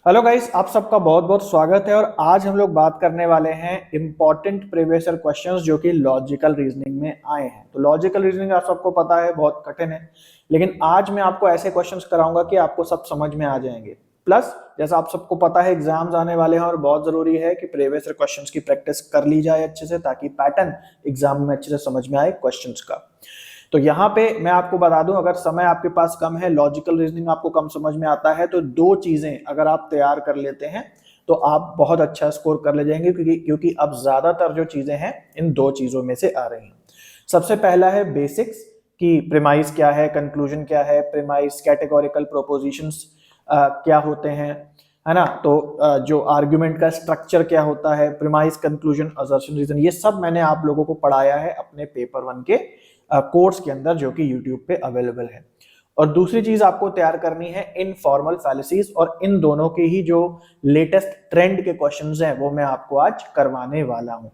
Hello guys, आप सबका बहुत बहुत स्वागत है। और आज हम लोग बात करने वाले हैं इंपॉर्टेंट प्रीवियस ईयर क्वेश्चंस जो कि लॉजिकल रीजनिंग में आए हैं। तो लॉजिकल रीजनिंग आप सबको पता है बहुत कठिन है, लेकिन आज मैं आपको ऐसे क्वेश्चंस कराऊंगा कि आपको सब समझ में आ जाएंगे। प्लस जैसा आप सबको पता है एग्जाम्स आने वाले हैं और बहुत जरूरी है कि प्रीवियस ईयर क्वेश्चंस की प्रैक्टिस कर ली जाए अच्छे से, ताकि पैटर्न एग्जाम में अच्छे से समझ में आए क्वेश्चंस का। तो यहाँ पे मैं आपको बता दूं, अगर समय आपके पास कम है, लॉजिकल रीजनिंग आपको कम समझ में आता है, तो दो चीजें अगर आप तैयार कर लेते हैं तो आप बहुत अच्छा स्कोर कर ले जाएंगे, क्योंकि अब ज्यादातर जो चीजें हैं इन दो चीजों में से आ रही हैं। सबसे पहला है बेसिक्स, कि प्रीमाइस क्या है, कंक्लूजन क्या है, प्रीमाइस कैटेगोरिकल प्रोपोजिशंस क्या होते हैं, है ना। तो जो आर्गुमेंट का स्ट्रक्चर क्या होता है, प्रीमाइस, कंक्लूजन, असर्शन, रीजन, ये सब मैंने आप लोगों को पढ़ाया है अपने पेपर 1 के कोर्स के अंदर, जो कि यूट्यूब पे अवेलेबल है। और दूसरी चीज आपको तैयार करनी है इनफॉर्मल फैलेसीज, और इन दोनों के ही जो लेटेस्ट ट्रेंड के क्वेश्चंस हैं वो मैं आपको आज करवाने वाला हूं।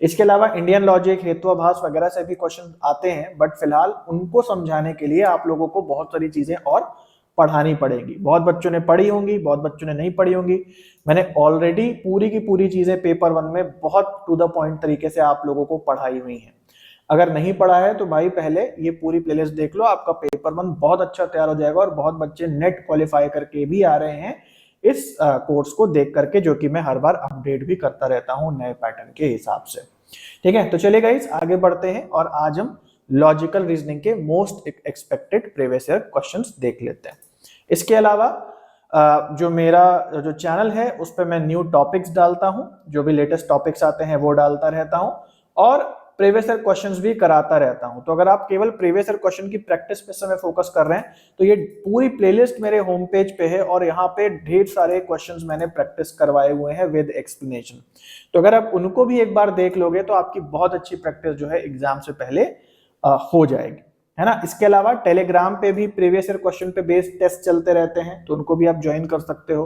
इसके अलावा इंडियन लॉजिक, हेतुआभास वगैरह से भी क्वेश्चन आते हैं, बट फिलहाल उनको समझाने के लिए आप लोगों को बहुत सारी चीजें और पढ़ानी पड़ेगी। बहुत बच्चों ने पढ़ी होंगी, बहुत बच्चों ने नहीं पढ़ी होंगी। मैंने ऑलरेडी पूरी की पूरी चीजें पेपर 1 में बहुत टू द पॉइंट तरीके से आप लोगों को पढ़ाई हुई हैं। अगर नहीं पढ़ा है तो भाई पहले ये पूरी प्लेलिस्ट देख लो, आपका पेपर 1 बहुत अच्छा तैयार हो जाएगा। और बहुत बच्चे नेट क्वालिफाई करके भी आ रहे हैं इस कोर्स को देख करके, जो कि मैं हर बार अपडेट भी करता रहता हूं नए पैटर्न के हिसाब से। ठीक है, तो चलिए गाइस आगे बढ़ते हैं और आज हम लॉजिकल रीजनिंग के most expected previous year questions देख लेते हैं। इसके अलावा जो मेरा जो चैनल है उस पर मैं न्यू टॉपिक्स डालता हूं, जो भी लेटेस्ट टॉपिक्स आते हैं वो डालता रहता हूं, और प्रीवियस ईयर क्वेश्चंस भी कराता रहता हूं। तो अगर आप केवल प्रीवियस ईयर क्वेश्चन की प्रैक्टिस पे समय फोकस कर रहे हैं तो ये पूरी प्लेलिस्ट मेरे होम पेज पे है, और यहाँ पे ढेर सारे क्वेश्चंस मैंने प्रैक्टिस करवाए हुए हैं विद एक्सप्लेनेशन। तो अगर आप उनको भी एक बार देख लोगे तो आपकी बहुत अच्छी प्रैक्टिस जो है एग्जाम से पहले हो जाएगी, है ना। इसके अलावा टेलीग्राम पे भी प्रीवियस ईयर क्वेश्चन पे बेस्ड टेस्ट चलते रहते हैं, तो उनको भी आप ज्वाइन कर सकते हो,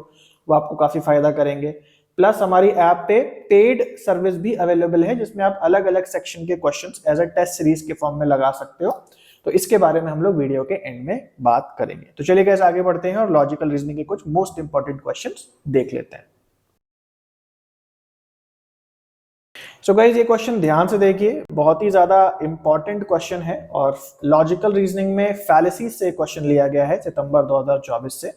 वो आपको काफी फायदा करेंगे। प्लस हमारी ऐप पे पेड सर्विस भी अवेलेबल है, जिसमें आप अलग अलग सेक्शन के questions as a test series के फॉर्म में लगा सकते हो। तो इसके बारे में हम लोग वीडियो के एंड में बात करेंगे। तो चलिए गाइस आगे बढ़ते हैं और लॉजिकल रीजनिंग के कुछ मोस्ट इंपॉर्टेंट क्वेश्चंस देख लेते हैं। सो गाइस ये क्वेश्चन ध्यान से देखिए, बहुत ही ज्यादा इंपॉर्टेंट क्वेश्चन है, और लॉजिकल रीजनिंग में फैलेसीज से क्वेश्चन लिया गया है सितंबर 2024 से।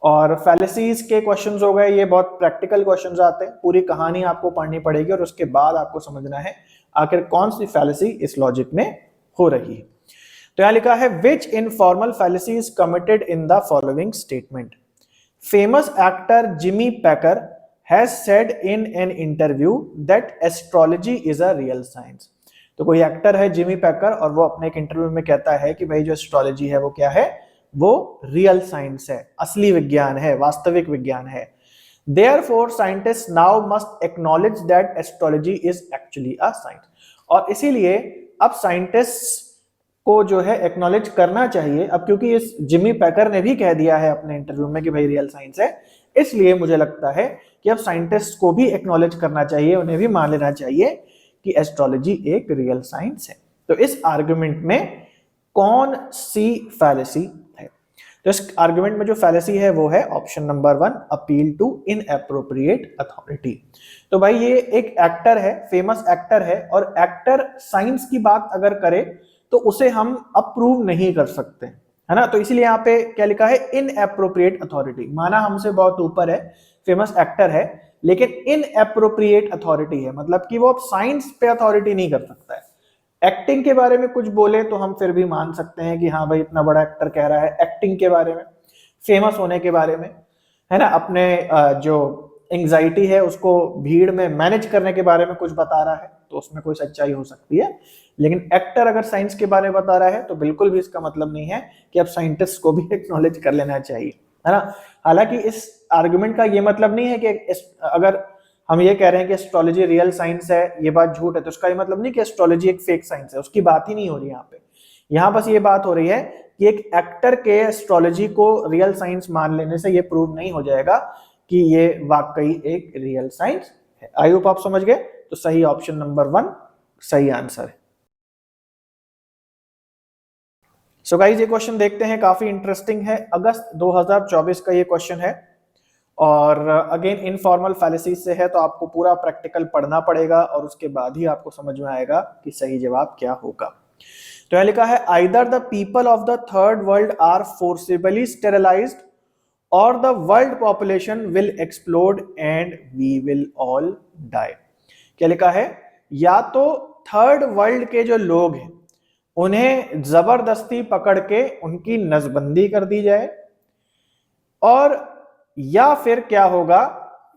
और फैलेसीज के क्वेश्चंस हो गए, ये बहुत प्रैक्टिकल क्वेश्चंस आते हैं, पूरी कहानी आपको पढ़नी पड़ेगी और उसके बाद आपको समझना है आखिर कौन सी फैलेसी इस लॉजिक में हो रही है। तो यहां लिखा है which informal fallacy is committed in the following statement. Famous actor Jimmy Packer has said in an interview that astrology is a real science. तो कोई एक्टर है जिमी पैकर, और वो अपने एक इंटरव्यू में कहता है कि भाई जो एस्ट्रोलॉजी है वो क्या है, वो रियल साइंस है, असली विज्ञान है, वास्तविक विज्ञान है। Therefore, scientists now must acknowledge that astrology is actually a science। और इसीलिए अब साइंटिस्ट को जो है एक्नॉलेज करना चाहिए अब, क्योंकि इस जिमी पैकर ने भी कह दिया है अपने इंटरव्यू में कि भाई रियल साइंस है। इसलिए मुझे लगता है कि अब साइंटिस्ट को भी एक्नॉलेज करना चाहिए, उन्हें भी मान लेना चाहिए कि एस्ट्रोलॉजी एक रियल साइंस है। तो इस आर्गुमेंट में कौन सी फैलेसी है? तो इस आर्गुमेंट में जो फैलेसी है वो है option number 1, appeal to inappropriate authority. तो भाई ये एक एक्टर है, फेमस एक्टर है, और एक्टर साइंस की बात अगर करे तो उसे हम अप्रूव नहीं कर सकते, है ना। तो इसीलिए यहाँ पे क्या लिखा है, इनएप्रोप्रिएट अथॉरिटी। माना हमसे बहुत ऊपर है, फेमस एक्टर है, लेकिन इनएप्रोप्रिएट अथॉरिटी है, मतलब कि वो अब साइंस पे अथॉरिटी नहीं कर सकता है। एक्टिंग के बारे में कुछ बोले तो हम फिर भी मान सकते हैं कि हाँ भाई इतना बड़ा एक्टर कह रहा है एक्टिंग के बारे में, फेमस होने के बारे में, है ना, अपने जो एंजाइटी है उसको भीड़ में मैनेज करने के बारे में कुछ बता रहा है, तो उसमें कोई सच्चाई हो सकती है। लेकिन एक्टर अगर साइंस के बारे में बता रहा है तो बिल्कुल भी इसका मतलब नहीं है कि अब साइंटिस्ट को भी एक्नॉलेज कर लेना चाहिए, है ना। हालांकि इस आर्गुमेंट का ये मतलब नहीं है कि अगर हम ये कह रहे हैं कि एस्ट्रोलॉजी रियल साइंस है, ये बात झूठ है, तो इसका ये मतलब नहीं कि एस्ट्रोलॉजी एक फेक साइंस है, उसकी बात ही नहीं हो रही यहाँ पे। यहाँ बस ये बात हो रही है कि एक एक्टर के एस्ट्रोलॉजी को रियल साइंस मान लेने से ये प्रूव नहीं हो जाएगा कि ये वाकई एक रियल साइंस है। आई होप आप समझ गए। तो सही ऑप्शन नंबर 1 सही आंसर है। सो गाइस ये क्वेश्चन देखते हैं, काफी इंटरेस्टिंग है। अगस्त 2024 का ये क्वेश्चन है, और अगेन इनफॉर्मल फैलेसी से है तो आपको पूरा प्रैक्टिकल पढ़ना पड़ेगा और उसके बाद ही आपको समझ में आएगा कि सही जवाब क्या होगा। तो यह लिखा है either the people of the third world are forcibly sterilised or the world population will explode and we will all die. क्या लिखा है, या तो थर्ड वर्ल्ड के जो लोग हैं उन्हें जबरदस्ती पकड़ के उनकी नसबंदी कर दी जाए, और या फिर क्या होगा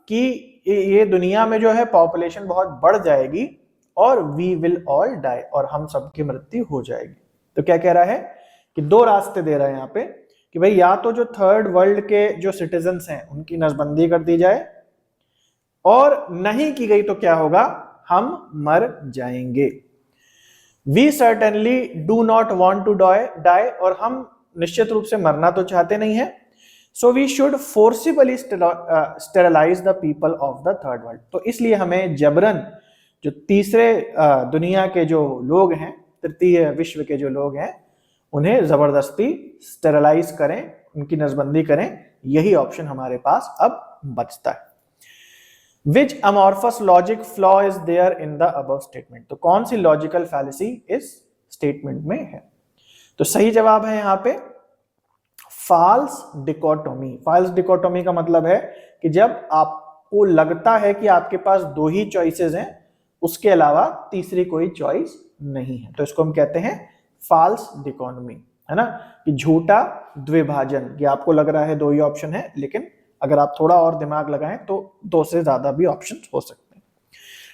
कि ये दुनिया में जो है पॉपुलेशन बहुत बढ़ जाएगी और वी विल ऑल डाई, और हम सबकी मृत्यु हो जाएगी। तो क्या कह रहा है कि दो रास्ते दे रहा है यहाँ पे कि भाई या तो जो थर्ड वर्ल्ड के जो सिटीजन्स हैं उनकी नसबंदी कर दी जाए, और नहीं की गई तो क्या होगा, हम मर जाएंगे। We certainly do not want to die, और हम निश्चित रूप से मरना तो चाहते नहीं है। So we should forcibly sterilise the people of the third world. तो इसलिए हमें जबरन जो तीसरे दुनिया के जो लोग हैं, तृतीय विश्व के जो लोग हैं, उन्हें जबरदस्ती स्टेरलाइज करें, उनकी नसबंदी करें। यही ऑप्शन हमारे पास अब बचता है। Which amorphous logic flaw is there in the above statement? तो कौन सी लॉजिकल फैलेसी इस स्टेटमेंट में है? तो सही जवाब है यहाँ पे फॉल्स डिकोटोमी। फॉल्स डिकोटोमी का मतलब है कि जब आपको लगता है कि आपके पास दो ही चॉइसेस हैं, उसके अलावा तीसरी कोई चॉइस नहीं है, तो इसको हम कहते हैं फॉल्स डिकोटोमी, है ना, कि झूठा द्विभाजन। कि आपको लग रहा है दो ही ऑप्शन है, लेकिन अगर आप थोड़ा और दिमाग लगाएं तो दो से ज्यादा भी ऑप्शन हो सकते हैं।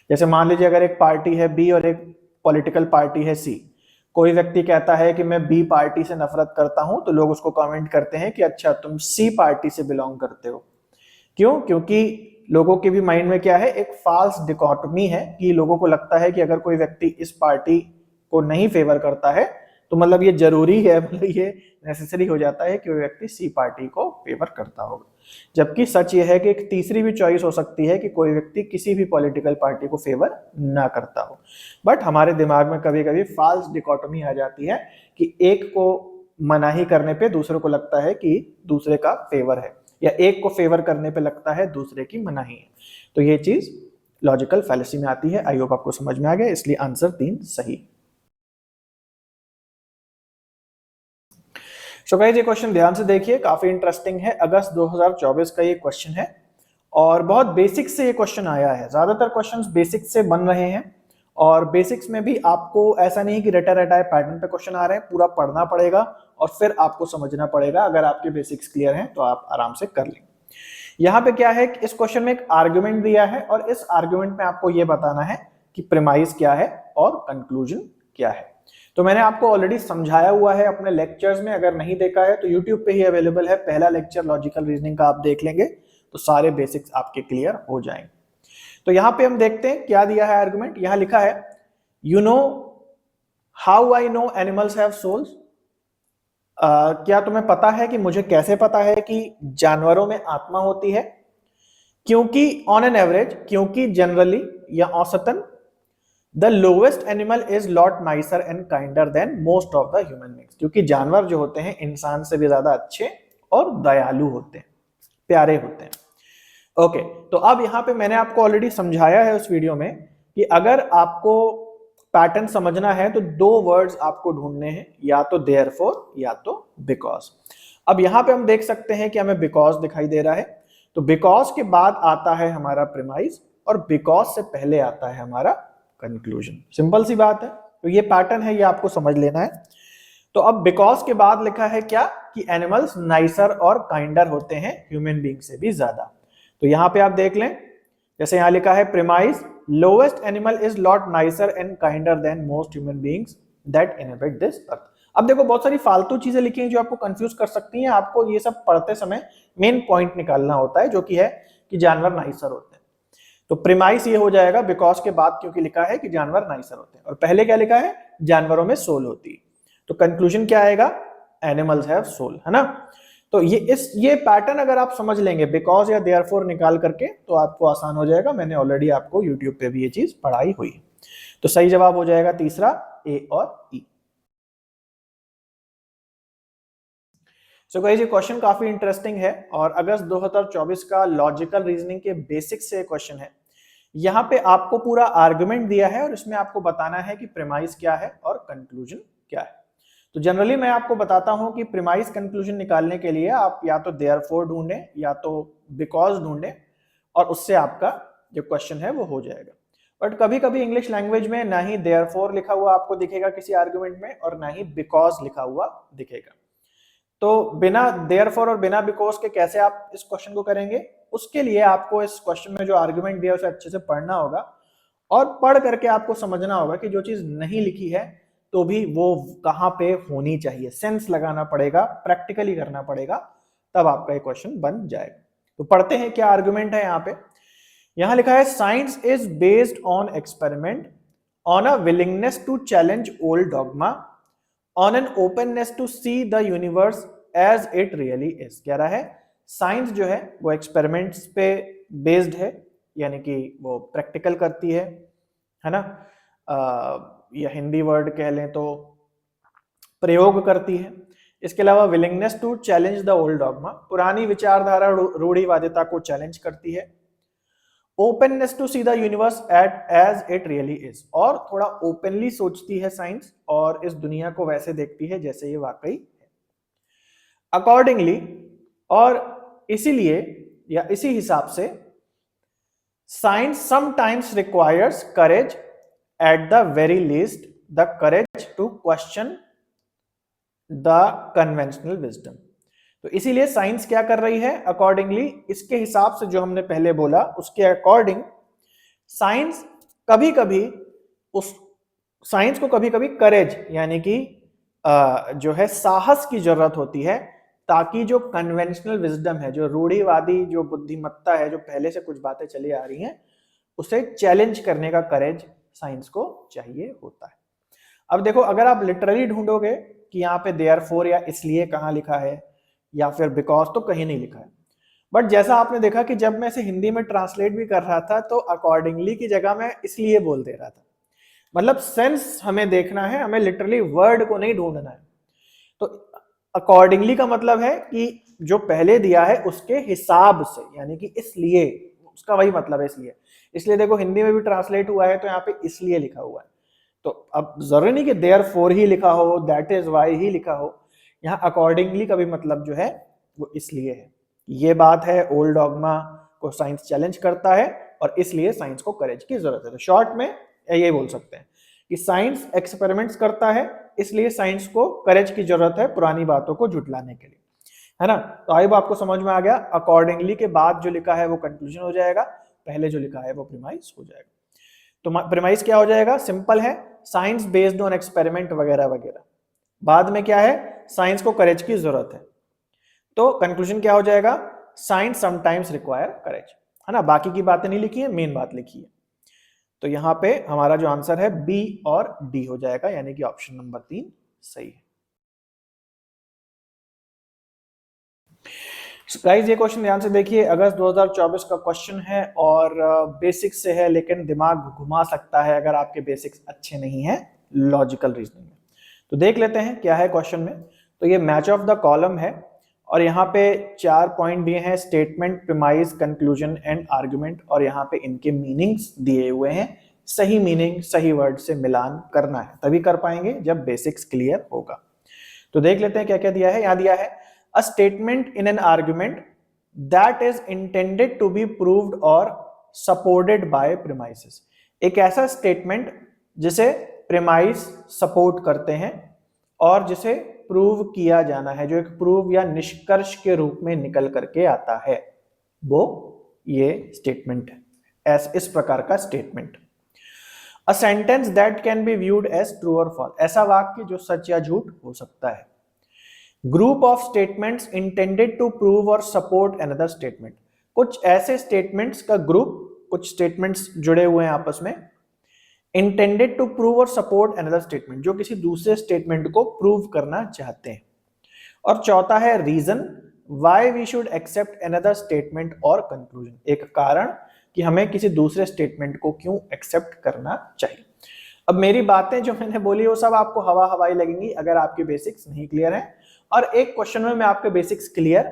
जैसे मान लीजिए अगर एक पार्टी है बी और एक पॉलिटिकल पार्टी है सी, कोई व्यक्ति कहता है कि मैं बी पार्टी से नफरत करता हूं, तो लोग उसको कमेंट करते हैं कि अच्छा तुम सी पार्टी से बिलोंग करते हो। क्यों? क्योंकि लोगों के भी माइंड में क्या है, एक फॉल्स डिकोटमी है कि लोगों को लगता है कि अगर कोई व्यक्ति इस पार्टी को नहीं फेवर करता है तो मतलब ये जरूरी है, मतलब ये नेसेसरी हो जाता है कि वो व्यक्ति सी पार्टी को फेवर करता होगा। जबकि सच ये है कि एक तीसरी भी चॉइस हो सकती है कि कोई व्यक्ति किसी भी पॉलिटिकल पार्टी को फेवर ना करता हो। बट हमारे दिमाग में कभी कभी फॉल्स डिकोटमी आ जाती है कि एक को मनाही करने पे दूसरे को लगता है कि दूसरे का फेवर है, या एक को फेवर करने पे लगता है दूसरे की मनाही है। तो ये चीज लॉजिकल फैलेसी में आती है। आई होप आपको समझ में आ गया, इसलिए आंसर 3 सही। सो गाइस, ये क्वेश्चन ध्यान से देखिए, काफी इंटरेस्टिंग है। अगस्त 2024 का ये क्वेश्चन है और बहुत बेसिक से ये क्वेश्चन आया है। ज्यादातर क्वेश्चंस बेसिक से बन रहे हैं, और बेसिक्स में भी आपको ऐसा नहीं कि रटा रटाए पैटर्न पे क्वेश्चन आ रहे हैं, पूरा पढ़ना पड़ेगा और फिर आपको समझना पड़ेगा। अगर आपके बेसिक्स क्लियर हैं तो आप आराम से कर लेंगे। यहाँ पे क्या है कि इस क्वेश्चन में एक आर्ग्यूमेंट दिया है और इस आर्ग्यूमेंट में आपको ये बताना है कि प्रीमाइस क्या है और कंक्लूजन क्या है। तो मैंने आपको ऑलरेडी समझाया हुआ है अपने लेक्चर्स में, अगर नहीं देखा है तो यूट्यूब पे ही अवेलेबल है। पहला लेक्चर लॉजिकल रीजनिंग का आप देख लेंगे तो सारे बेसिक्स आपके क्लियर हो जाएंगे। तो यहाँ पे हम देखते हैं क्या दिया है आर्गुमेंट। यहाँ लिखा है you know how I know animals have souls. क्या तुम्हें पता है कि मुझे कैसे पता है कि जानवरों में आत्मा होती है? क्योंकि ऑन एन एवरेज, क्योंकि जनरली या औसतन, the lowest animal is lot nicer and kinder than most of the human beings. क्योंकि जानवर जो होते हैं इंसान से भी ज्यादा अच्छे और दयालु होते हैं, प्यारे होते हैं। ओके, तो अब यहाँ पे मैंने आपको ऑलरेडी समझाया है उस वीडियो में कि अगर आपको पैटर्न समझना है तो दो वर्ड्स आपको ढूंढने हैं, या तो देयरफॉर या तो बिकॉज। अब यहाँ पे हम देख सकते हैं कि हमें बिकॉज दिखाई दे रहा है, तो बिकॉज के बाद आता है हमारा प्रीमाइस और बिकॉज से पहले आता है हमारा कंक्लूजन। सिंपल सी बात है। तो ये पैटर्न है, ये आपको समझ लेना है। तो अब बिकॉज के बाद लिखा है क्या कि एनिमल्स नाइसर और काइंडर होते हैं ह्यूमन बीइंग से भी ज्यादा। तो यहां पे आप देख लें, जैसे यहां लिखा है premise lowest animal is lot nicer and kinder than most human beings that inhabit this earth. अब देखो बहुत सारी फालतू चीजें लिखी हैं जो आपको कंफ्यूज कर सकती हैं। आपको ये सब पढ़ते समय मेन पॉइंट निकालना होता है, जो कि है कि जानवर नाइसर होते हैं। तो प्रीमाइस ये हो जाएगा बिकॉज के बाद, क्योंकि लिखा है कि जानवर नाइसर होते हैं, और पहले क्या लिखा है, जानवरों में सोल होती है। तो कंक्लूजन क्या आएगा, एनिमल्स हैव सोल, है ना। तो ये पैटर्न अगर आप समझ लेंगे बिकॉज या देयरफॉर निकाल करके, तो आपको आसान हो जाएगा। मैंने ऑलरेडी आपको यूट्यूब पे भी ये चीज पढ़ाई हुई है। तो सही जवाब हो जाएगा तीसरा, ए और ई। सो गाइस ये क्वेश्चन काफी इंटरेस्टिंग है और अगस्त 2024 का लॉजिकल रीजनिंग के बेसिक्स से क्वेश्चन है। यहाँ पे आपको पूरा आर्गुमेंट दिया है और इसमें आपको बताना है कि प्रीमाइस क्या है और कंक्लूजन क्या है। तो जनरली मैं आपको बताता हूं कि प्रीमाइस कंक्लूजन निकालने के लिए आप या तो देयरफॉर ढूंढें या तो बिकॉज ढूंढें और उससे आपका जो क्वेश्चन है वो हो जाएगा। बट कभी कभी इंग्लिश लैंग्वेज में ना ही देयरफॉर लिखा हुआ आपको दिखेगा किसी आर्गुमेंट में और ना ही बिकॉज लिखा हुआ दिखेगा। तो बिना देयरफॉर और बिना बिकॉज के कैसे आप इस क्वेश्चन को करेंगे, उसके लिए आपको इस क्वेश्चन में जो आर्गुमेंट दिया है उसे अच्छे से पढ़ना होगा और पढ़ करके आपको समझना होगा कि जो चीज नहीं लिखी है तो भी वो कहां पे होनी चाहिए, सेंस लगाना पड़ेगा, प्रैक्टिकली करना पड़ेगा, तब आपका ये क्वेश्चन बन जाएगा। तो पढ़ते हैं क्या आर्गुमेंट है यहाँ पे। यहां लिखा है science is based on experiment, on a willingness to challenge old dogma, on an openness to see the universe as it really is. कह रहा है साइंस जो है वो एक्सपेरिमेंट्स पे बेस्ड है, यानी कि वो प्रैक्टिकल करती है ना, या हिंदी वर्ड कह लें तो प्रयोग करती है। इसके अलावा willingness to challenge the old dogma, पुरानी विचारधारा रूढ़िवादिता को चैलेंज करती है। Openness to see the universe at as it really is, और थोड़ा ओपनली सोचती है साइंस और इस दुनिया को वैसे देखती है जैसे ये वाकई है। अकॉर्डिंगली, और इसीलिए या इसी हिसाब से, science sometimes requires courage, at the very least the courage to question the conventional wisdom. तो इसीलिए साइंस क्या कर रही है, अकॉर्डिंगली, इसके हिसाब से जो हमने पहले बोला उसके अकॉर्डिंग साइंस कभी कभी साइंस को कभी कभी करेज यानी कि जो है साहस की जरूरत होती है, ताकि जो कन्वेंशनल विजडम है, जो रूढ़िवादी जो बुद्धिमत्ता है, जो पहले से कुछ बातें चली आ रही हैं, उसे चैलेंज करने का करेज साइंस को चाहिए होता है। अब देखो, अगर आप लिटरली ढूंढोगे कि यहाँ पे देयरफॉर या इसलिए कहाँ लिखा है या फिर बिकॉज, तो कहीं नहीं लिखा है। बट जैसा आपने देखा कि जब मैं इसे हिंदी में ट्रांसलेट भी कर रहा था तो अकॉर्डिंगली की जगह मैं इसलिए बोल दे रहा था। मतलब सेंस हमें देखना है, हमें लिटरली वर्ड को नहीं ढूंढना है। तो अकॉर्डिंगली का मतलब है कि जो पहले दिया है उसके हिसाब से, यानी कि इसलिए, उसका वही मतलब है इसलिए। इसलिए देखो हिंदी में भी ट्रांसलेट हुआ है तो यहाँ पे इसलिए लिखा हुआ है। तो अब जरूरी नहीं कि देयरफॉर ही लिखा हो, दैट इज वाई ही लिखा हो। यहाँ अकॉर्डिंगली का भी मतलब जो है वो इसलिए है। ये बात है, ओल्ड डॉगमा को साइंस चैलेंज करता है और इसलिए साइंस को करेज की जरूरत है। तो शॉर्ट में ये बोल सकते हैं कि साइंस एक्सपेरिमेंट्स करता है, इसलिए साइंस को करेज की जरूरत है पुरानी बातों को झुटलाने के लिए, है ना। तो आई आपको समझ में आ गया, अकॉर्डिंगली के बाद जो लिखा है वो कंक्लूजन हो जाएगा, पहले जो लिखा है वो प्रीमाइस हो जाएगा। तो प्रीमाइस क्या हो जाएगा, सिंपल है, साइंस बेस्ड ऑन एक्सपेरिमेंट वगैरह वगैरह। बाद में क्या है, साइंस को करेज की जरूरत है। तो कंक्लूजन क्या हो जाएगा, साइंस समटाइम्स रिक्वायर करेज, है ना। बाकी की बातें नहीं लिखी है, मेन बात लिखी है। तो यहां पे हमारा जो आंसर है बी और डी हो जाएगा, यानी कि ऑप्शन नंबर 3 सही है। गाइस ये क्वेश्चन ध्यान से देखिए, अगस्त 2024 का क्वेश्चन है और बेसिक्स से है, लेकिन दिमाग घुमा सकता है अगर आपके बेसिक्स अच्छे नहीं हैं लॉजिकल रीजनिंग में। तो देख लेते हैं क्या है क्वेश्चन में। तो ये मैच ऑफ द कॉलम है और यहाँ पे 4 पॉइंट दिए हैं, statement, premise, conclusion and argument, और यहाँ पे इनके मीनिंग्स दिए हुए हैं। सही मीनिंग सही वर्ड से मिलान करना है, तभी कर पाएंगे जब बेसिक्स क्लियर होगा। तो देख लेते हैं क्या क्या दिया है। यहाँ दिया है a statement in an argument that is intended to be proved or supported by premises। एक ऐसा स्टेटमेंट जिसे प्रीमाइस सपोर्ट करते हैं और जिसे प्रूव किया जाना है, जो एक प्रूव या निष्कर्ष के रूप में निकल करके आता है, वो ये स्टेटमेंट है, इस प्रकार का statement. A sentence that can be viewed as true और फॉल्स, ऐसा वाक्य जो सच या झूठ हो सकता है। Group of statements intended to prove और सपोर्ट अनदर स्टेटमेंट, कुछ ऐसे स्टेटमेंट्स का ग्रुप, कुछ स्टेटमेंट्स जुड़े हुए हैं आपस में, इंटेंडेड टू प्रूव और सपोर्ट अनदर स्टेटमेंट, जो किसी दूसरे स्टेटमेंट को प्रूव करना चाहते हैं। और चौथा है reason why we should accept another statement और कंक्लूजन, एक कारण कि हमें किसी दूसरे स्टेटमेंट को क्यों एक्सेप्ट करना चाहिए। अब मेरी बातें जो मैंने बोली वो सब आपको हवा हवाई लगेंगी अगर आपके बेसिक्स नहीं क्लियर हैं, और एक क्वेश्चन में मैं आपके बेसिक्स क्लियर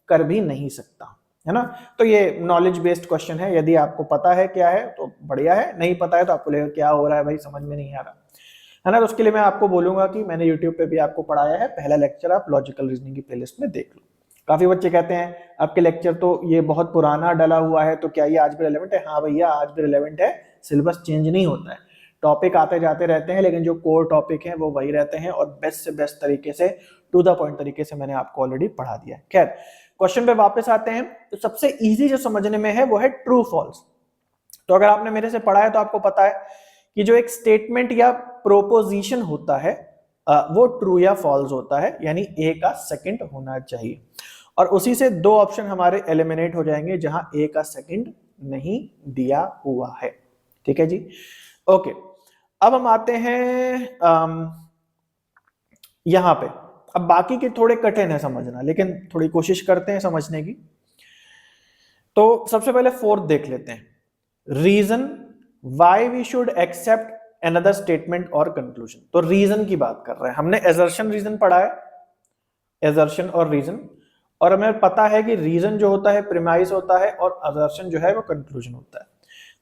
कर भी नहीं सकता, है ना। तो ये नॉलेज बेस्ड क्वेश्चन है, यदि आपको पता है क्या है तो बढ़िया है, नहीं पता है तो आपको लगेगा क्या हो रहा है भाई, समझ में नहीं आ रहा, है ना। तो उसके लिए मैं आपको बोलूंगा कि मैंने यूट्यूब पे भी आपको पढ़ाया है, पहला लेक्चर आप लॉजिकल रीजनिंग की प्लेलिस्ट में देख लो। काफी बच्चे कहते हैं आपके लेक्चर तो ये बहुत पुराना डला हुआ है, तो क्या ये आज भी रिलेवेंट है? हाँ भैया, आज भी रिलेवेंट है, सिलेबस चेंज नहीं होता है, टॉपिक आते जाते रहते हैं, लेकिन जो कोर टॉपिक है वो वही रहते हैं, और बेस्ट से बेस्ट तरीके से, टू द पॉइंट तरीके से मैंने आपको ऑलरेडी पढ़ा दिया है। खैर, क्वेश्चन पे वापस आते हैं। तो सबसे इजी जो समझने में है वो है ट्रू फॉल्स। तो अगर आपने मेरे से पढ़ा है तो आपको पता है कि जो एक स्टेटमेंट या प्रोपोजिशन होता है वो ट्रू या फॉल्स होता है, यानी ए का सेकंड होना चाहिए, और उसी से दो ऑप्शन हमारे एलिमिनेट हो जाएंगे जहां ए का सेकंड नहीं दिया हुआ है। ठीक है जी, ओके। अब हम आते हैं यहां पे। अब बाकी के थोड़े कठिन है समझना, लेकिन थोड़ी कोशिश करते हैं समझने की। तो सबसे पहले फोर्थ देख लेते हैं, reason why we should accept another statement और कंक्लूजन। तो रीजन की बात कर रहे हैं, हमने एजर्शन रीजन पढ़ा है, एजर्शन और रीजन, और हमें पता है कि रीजन जो होता है प्रीमाइस होता है और असर्शन जो है वो कंक्लूजन होता है।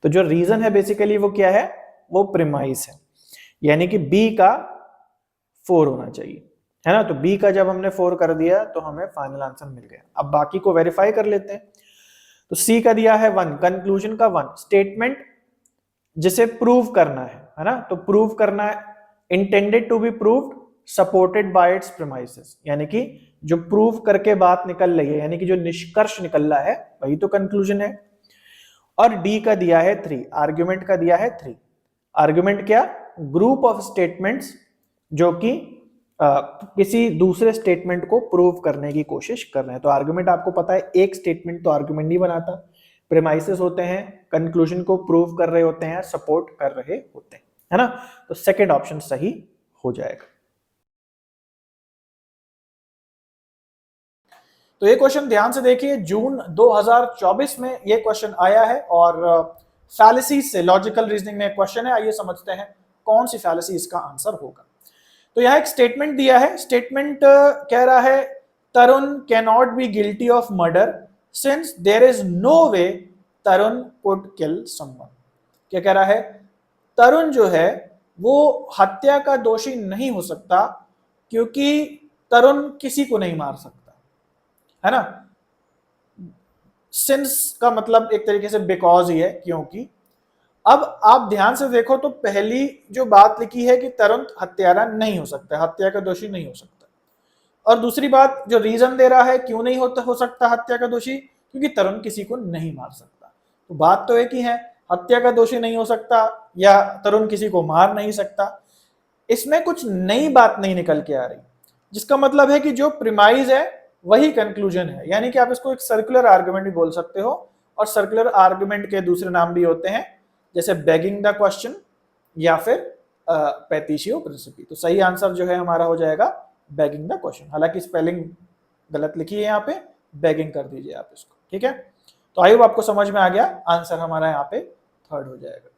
तो जो रीजन है बेसिकली वो क्या है, वो प्रीमाइस है, यानी कि बी का 4 होना चाहिए, है ना। तो बी का जब हमने 4 कर दिया तो हमें फाइनल आंसर मिल गया। अब बाकी को वेरीफाई कर लेते हैं। तो सी का दिया है 1, कंक्लूजन का 1, स्टेटमेंट जिसे प्रूव करना है ना, तो प्रूव करना है, intended to be proved supported by its premises, यानी कि जो प्रूव करके बात निकल रही है, यानी कि जो निष्कर्ष निकल रहा है वही तो कंक्लूजन है। और डी का दिया है 3, आर्गुमेंट का दिया है 3। आर्गुमेंट क्या, ग्रुप ऑफ स्टेटमेंट्स जो कि किसी दूसरे स्टेटमेंट को प्रूव करने की कोशिश कर रहे हैं। तो आर्गुमेंट आपको पता है, एक स्टेटमेंट तो आर्गुमेंट नहीं बनाता, प्रीमाइसेस होते हैं, कंक्लूजन को प्रूव कर रहे होते हैं, सपोर्ट कर रहे होते हैं, है ना। तो सेकंड ऑप्शन सही हो जाएगा। तो ये क्वेश्चन ध्यान से देखिए, जून 2024 में ये क्वेश्चन आया है, और फैलेसीज से लॉजिकल रीजनिंग में क्वेश्चन है। आइए समझते हैं कौन सी फैलेसी इसका आंसर होगा। तो यहां एक स्टेटमेंट दिया है, स्टेटमेंट कह रहा है Tarun can not be guilty of murder since there is no way Tarun could kill someone. क्या कह रहा है, तरुण जो है वो हत्या का दोषी नहीं हो सकता क्योंकि तरुण किसी को नहीं मार सकता, है ना। सिंस का मतलब एक तरीके से बिकॉज ही है, क्योंकि। अब आप ध्यान से देखो तो पहली जो बात लिखी है कि तरुण हत्यारा नहीं हो सकता, हत्या का दोषी नहीं हो सकता, और दूसरी बात जो रीजन दे रहा है क्यों नहीं हो सकता हत्या का दोषी, क्योंकि तरुण किसी को नहीं मार सकता। तो बात तो एक ही है, हत्या का दोषी नहीं हो सकता या तरुण किसी को मार नहीं सकता। इसमें कुछ नई बात नहीं निकल के आ रही, जिसका मतलब है कि जो प्रीमाइज है वही कंक्लूजन है, यानी कि आप इसको एक सर्कुलर आर्गुमेंट भी बोल सकते हो, और सर्कुलर आर्गुमेंट के दूसरे नाम भी होते हैं, जैसे बेगिंग द क्वेश्चन या फिर पैटिशियो प्रिंसिपी। तो सही आंसर जो है हमारा हो जाएगा बेगिंग द क्वेश्चन। हालांकि स्पेलिंग गलत लिखी है यहाँ पे, बेगिंग कर दीजिए आप इसको, ठीक है। तो आई होप आपको समझ में आ गया, आंसर हमारा यहाँ पे थर्ड हो जाएगा।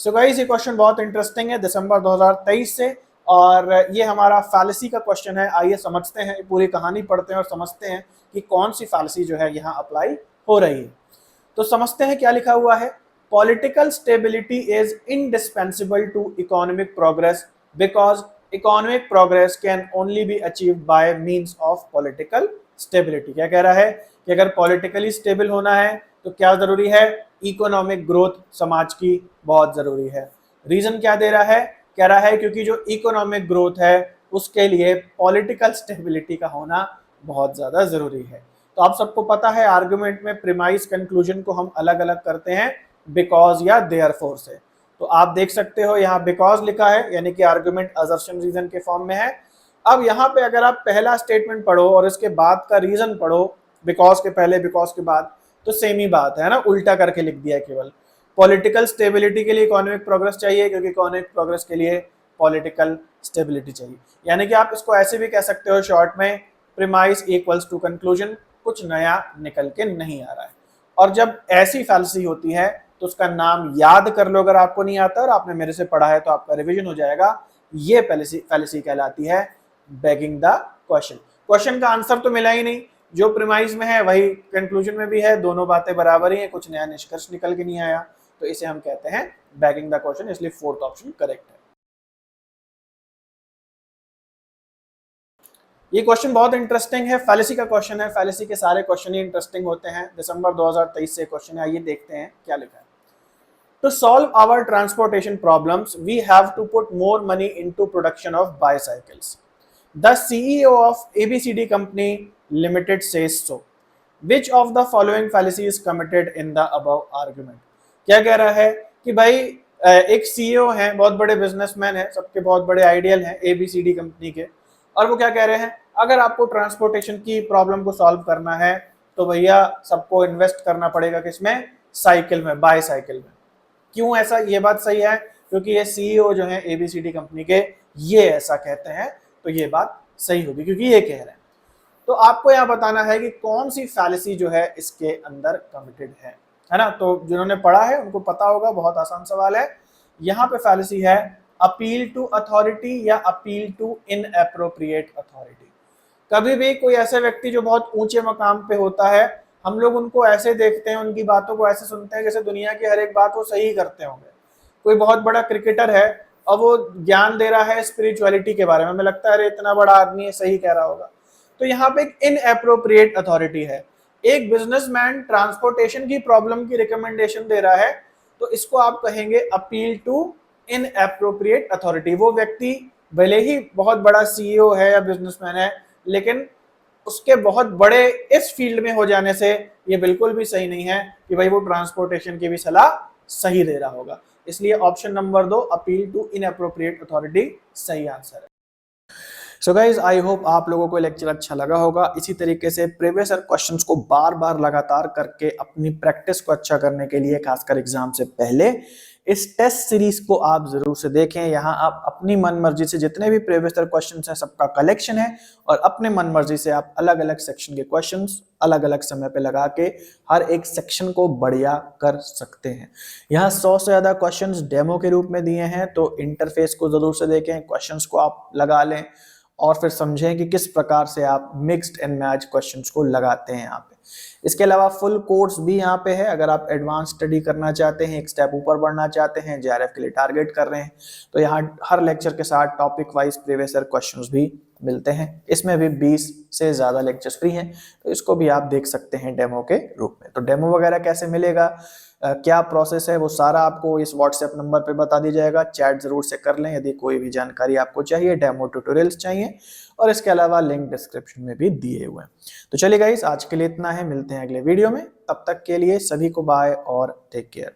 सो गाइस, ये क्वेश्चन बहुत इंटरेस्टिंग है, दिसंबर 2023 से, और ये हमारा फैलेसी का क्वेश्चन है। आइए समझते हैं, पूरी कहानी पढ़ते हैं और समझते हैं कि कौन सी फैलेसी जो है यहाँ अप्लाई हो रही है। तो समझते हैं क्या लिखा हुआ है। Political stability is indispensable to economic progress because economic progress can only be achieved by means of political stability. क्या कह रहा है कि अगर पॉलिटिकली स्टेबल होना है तो क्या जरूरी है, इकोनॉमिक ग्रोथ समाज की बहुत जरूरी है। रीजन क्या दे रहा है, कह रहा है क्योंकि जो इकोनॉमिक ग्रोथ है उसके लिए पॉलिटिकल स्टेबिलिटी का होना बहुत ज्यादा जरूरी है। तो आप सबको पता है आर्गुमेंट में प्रीमाइस कंक्लूजन को हम अलग अलग करते हैं बिकॉज या देयरफॉर से। तो आप देख सकते हो यहाँ बिकॉज लिखा है, यानी कि आर्गुमेंट असर्शन रीजन के फॉर्म में है। अब यहाँ पे अगर आप पहला स्टेटमेंट पढ़ो और इसके बाद का रीजन पढ़ो, बिकॉज के पहले बिकॉज के बाद, तो सेम ही बात है ना, उल्टा करके लिख दिया केवल। पॉलिटिकल स्टेबिलिटी के लिए इकोनॉमिक प्रोग्रेस चाहिए क्योंकि इकोनॉमिक प्रोग्रेस के लिए पॉलिटिकल स्टेबिलिटी चाहिए। यानी कि आप इसको ऐसे भी कह सकते हो शॉर्ट में, प्रीमाइस इक्वल्स टू कंक्लूजन, कुछ नया निकल के नहीं आ रहा है। और जब ऐसी फैलेसी होती है तो उसका नाम याद कर लो, अगर आपको नहीं आता और आपने मेरे से पढ़ा है तो आपका रिवीजन हो जाएगा, ये फैलेसी कहलाती है बेगिंग द क्वेश्चन। क्वेश्चन का आंसर तो मिला ही नहीं, जो प्रीमाइज में है वही कंक्लूजन में भी है, दोनों बातें बराबर ही है, कुछ नया निष्कर्ष निकल के नहीं आया, तो इसे हम कहते हैं बेगिंग द क्वेश्चन, इसलिए फोर्थ ऑप्शन करेक्ट है। ये क्वेश्चन बहुत इंटरेस्टिंग है, फैलेसी का क्वेश्चन है। फैलेसी के सारे क्वेश्चन ही इंटरेस्टिंग होते हैं। दिसंबर 2023 से क्वेश्चन है, आइए देखते हैं क्या लिखा है। To solve our transportation problems, we have to put more money into production of bicycles. The CEO of ABCD Company Limited says so. Which of the following fallacy is committed in the above argument? क्या कह रहा है कि भाई एक CEO हैं, बहुत बड़े बिजनेसमैन हैं, सबके बहुत बड़े आइडियल हैं एबीसीडी कंपनी के, और वो क्या कह रहे हैं, अगर आपको ट्रांसपोर्टेशन की प्रॉब्लम को सॉल्व करना है तो भैया सबको इन्वेस्ट करना पड़ेगा किसमें, साइकिल में, बाईसाइकिल में। क्यों ऐसा, ये बात सही है क्योंकि ये सीईओ जो है एबीसीडी कंपनी के, ये ऐसा कहते हैं, तो ये बात सही होगी क्योंकि ये कह रहे हैं। तो आपको यहाँ बताना है कि कौन सी फैलेसी जो है इसके अंदर कमिटेड है ना। तो जिन्होंने पढ़ा है उनको पता होगा, बहुत आसान सवाल है। यहाँ पे फैलेसी है अपील टू अथॉरिटी या अपील टू इनएप्रोप्रिएट अथॉरिटी। कभी भी कोई ऐसे व्यक्ति जो बहुत ऊंचे मकाम पे होता है, हम लोग उनको ऐसे देखते हैं, उनकी बातों को ऐसे सुनते हैं जैसे दुनिया की हर एक बात वो सही करते होंगे। कोई बहुत बड़ा क्रिकेटर है और वो ज्ञान दे रहा है स्पिरिचुअलिटी के बारे में, हमें लगता है अरे इतना बड़ा आदमी है, सही कह रहा होगा। तो यहाँ पे एक इनएप्रोप्रिएट अथॉरिटी है। एक बिजनेसमैन ट्रांसपोर्टेशन की प्रॉब्लम की रिकमेंडेशन दे रहा है, तो इसको आप कहेंगे अपील टू इनएप्रोप्रिएट अथॉरिटी। वो व्यक्ति भले ही बहुत बड़ा सीईओ है या बिजनेसमैन है, लेकिन उसके बहुत बड़े इस फील्ड में हो जाने से ये बिल्कुल भी सही नहीं है कि भाई वो ट्रांसपोर्टेशन की भी सलाह सही दे रहा होगा। इसलिए option number 2 appeal to inappropriate authority सही आंसर है। सो गाइज, आई होप आप लोगों को लेक्चर अच्छा लगा होगा। इसी तरीके से प्रीवियस ईयर क्वेश्चंस को बार बार लगातार करके अपनी प्रैक्टिस को अच्छा करने के लिए, खासकर एग्जाम से पहले, इस टेस्ट सीरीज को आप जरूर से देखें। यहाँ आप अपनी मन मर्जी से जितने भी प्रीवियस ईयर क्वेश्चंस हैं सबका कलेक्शन है, और अपने मन मर्जी से आप अलग अलग सेक्शन के क्वेश्चंस अलग अलग समय पे लगा के हर एक सेक्शन को बढ़िया कर सकते हैं। यहाँ 100 से ज्यादा क्वेश्चंस डेमो के रूप में दिए हैं, तो इंटरफेस को जरूर से देखें, क्वेश्चंस को आप लगा लें और फिर समझें कि किस प्रकार से आप मिक्स्ड एंड मैच क्वेश्चंस को लगाते हैं यहाँ पे। इसके अलावा फुल कोर्स भी यहाँ पे है। अगर आप एडवांस स्टडी करना चाहते हैं, एक स्टेप ऊपर बढ़ना चाहते हैं, जेआरएफ के लिए टारगेट कर रहे हैं, तो यहाँ हर लेक्चर के साथ topic wise previous year questions भी मिलते हैं। इसमें भी 20 से ज्यादा लेक्चर्स फ्री हैं, तो इसको भी आप देख सकते हैं डेमो के रूप में। तो डेमो वगैरह कैसे मिलेगा, क्या प्रोसेस है, वो सारा आपको इस व्हाट्सएप नंबर पे बता दिया जाएगा। चैट जरूर से कर लें यदि कोई भी जानकारी आपको चाहिए, डेमो ट्यूटोरियल्स चाहिए, और इसके अलावा लिंक डिस्क्रिप्शन में भी दिए हुए हैं। तो चलिए गाइस, आज के लिए इतना है, मिलते हैं अगले वीडियो में। तब तक के लिए सभी को बाय और टेक केयर।